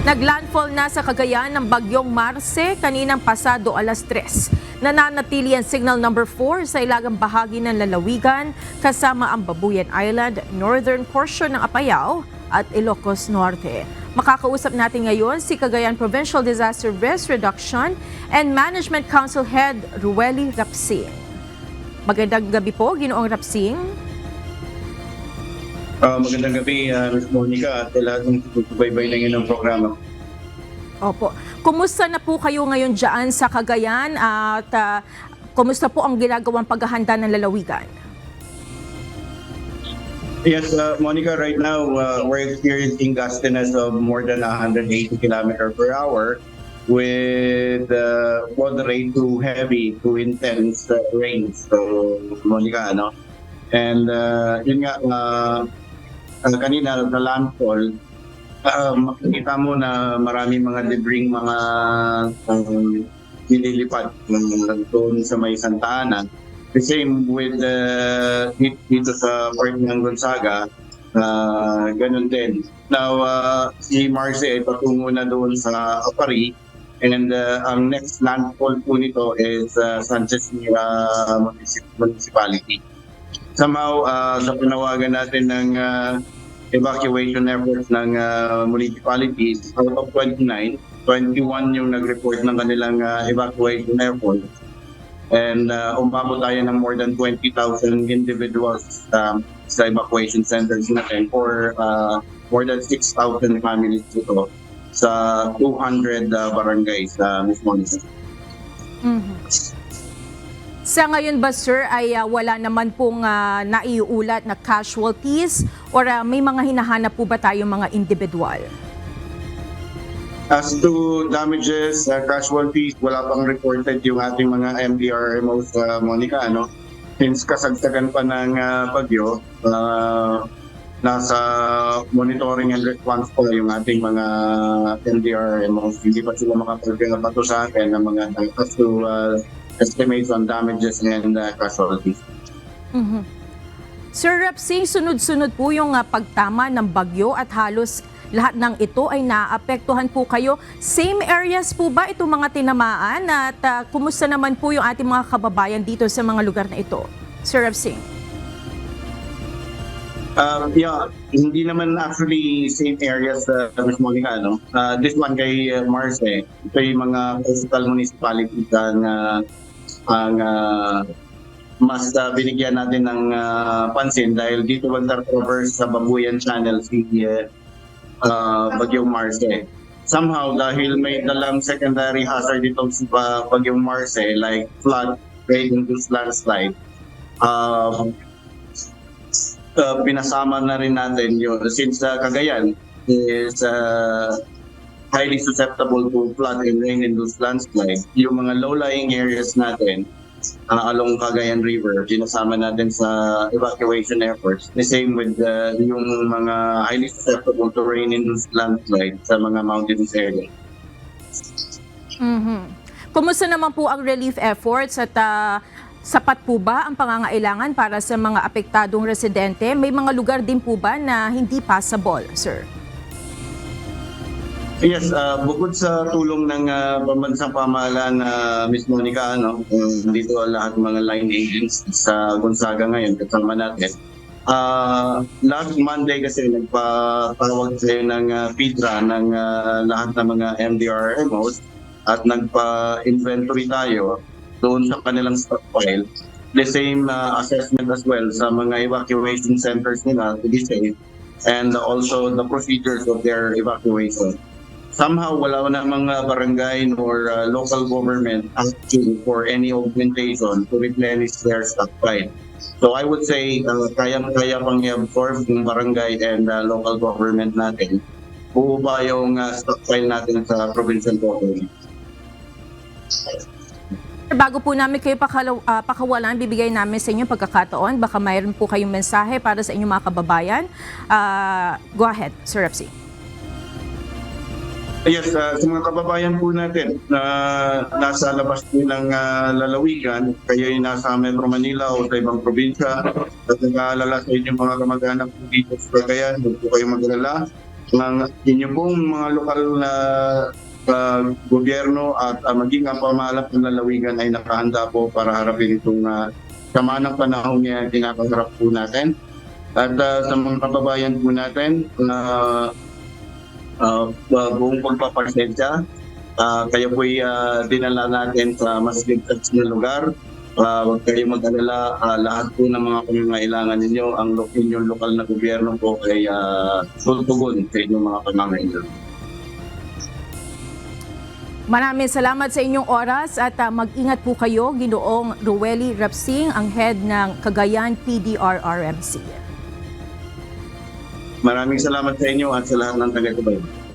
Naglandfall na sa Cagayan ng bagyong Marce kaninang pasado alas 3. Nananatili ang signal number 4 sa ilagang bahagi ng lalawigan kasama ang Babuyan Island, northern portion ng Apayao at Ilocos Norte. Makakausap natin ngayon si Cagayan Provincial Disaster Risk Reduction and Management Council Head Rueli Rapsing. Magandang gabi po, Ginoong Rapsing. Magandang gabi, Ms. Monica at lahat ng susubaybay ng inyong programa. Opo. Kumusta na po kayo ngayon dyan sa Cagayan at kumusta po ang ginagawang paghahanda ng lalawigan? Yes, Monica, right now we're experiencing gustiness of more than 180 km per hour with moderate to heavy to intense rains. So, Monica, ano? And yun nga, kanina sa landfall, makikita mo na marami mga debris, mga nililipat doon sa may Santa Ana. The same with dito sa part ng Gonzaga, ganun din. Now, si Marce ay patungo na doon sa Apari, and ang next landfall po nito is Sanchez Mira Municipality. Somehow, sa panawagan natin ng evacuation efforts ng municipalities, out of 29, 21 yung nag-report ng kanilang evacuation efforts. And umabot tayo ng more than 20,000 individuals sa evacuation centers natin for more than 6,000 families dito sa 200 barangays, Ms. Monica. Mm-hmm. Sa ngayon ba, sir, ay wala naman pong naiulat na casualties or may mga hinahanap po ba tayong mga individual? As to damages, casualties, wala pang reported yung ating mga MDRMOs, Monica, ano? Since kasagsagan pa ng bagyo, nasa monitoring and response po yung ating mga MDRMOs. Hindi pa sila makapagpato sa akin ng mga as to estimates on damages and casualties. Mm-hmm. Sir Rapsing, sunod-sunod po yung pagtama ng bagyo at halos lahat ng ito ay naapektuhan po kayo. Same areas po ba itong mga tinamaan at kumusta naman po yung ating mga kababayan dito sa mga lugar na ito? Sir Rapsing. Yeah, hindi naman actually same areas, Ms. Monica, no? This one kay Marce, ito yung mga coastal municipalities ang mas binigyan natin ng pansin dahil dito covers sa Babuyan Channel si Bagyong Marce. Somehow, dahil may dalang secondary hazard dito sa Bagyong Marce like flood, rain-induced landslide, pinasama na rin natin yun since Cagayan is highly susceptible to flood and rain-induced landslide. Yung mga low-lying areas natin along Cagayan River, sinasama natin sa evacuation efforts. The same with yung mga highly susceptible to rain-induced landslide sa mga mountainous areas. Mm-hmm. Kumusta naman po ang relief efforts at sapat po ba ang pangangailangan para sa mga apektadong residente? May mga lugar din po ba na hindi passable, sir? Yes, bukod sa tulong ng pambansang pamahalaan na Ms. Monica, ano, dito lahat ng mga line agents sa Gonzaga ngayon kasama natin. Last Monday kasi nagpatawag tayo ng PIDRA ng lahat ng mga MDRMOs at nagpa-inventory tayo doon sa kanilang stockpile. The same assessment as well sa mga evacuation centers nila to be safe and also the procedures of their evacuation. Somehow wala na mga barangay or local government asking for any augmentation to replenish their stockpile. So I would say kaya pang i-absorb ng barangay and local government natin. Buo ba yung stockpile natin sa provincial government? Bago po namin kayo pakawalan, bibigay namin sa inyo pagkakataon. Baka mayroon po kayong mensahe para sa inyong mga kababayan. Go ahead, Sir Rapsing. Yes, sa mga kababayan po natin na nasa labas po ng lalawigan, kayo ay nasa Metro Manila o sa ibang probinsya at nag-aalala sa inyong mga kamag-anak dito sa Cagayan, huwag po kayong mag-alala. ng inyo pong mga lokal na gobyerno at maging ang pamahalaan ng lalawigan ay nakahanda po para harapin itong sama ng panahon na kinakaharap po natin. At sa mga kababayan po natin na buong pagpapasensya, kayo po'y dinala natin sa mas ligtas na lugar. Huwag kayong mag-alala, lahat po ng mga pangangailangan ninyo, ang inyong lokal na gobyerno po ay tutugon sa inyong mga pangangailangan. Maraming salamat sa inyong oras at mag-ingat po kayo, Ginoong Rueli Rapsing, ang head ng Cagayan PDRRMC. Maraming salamat sa inyo at sa lahat ng taga-subaybay.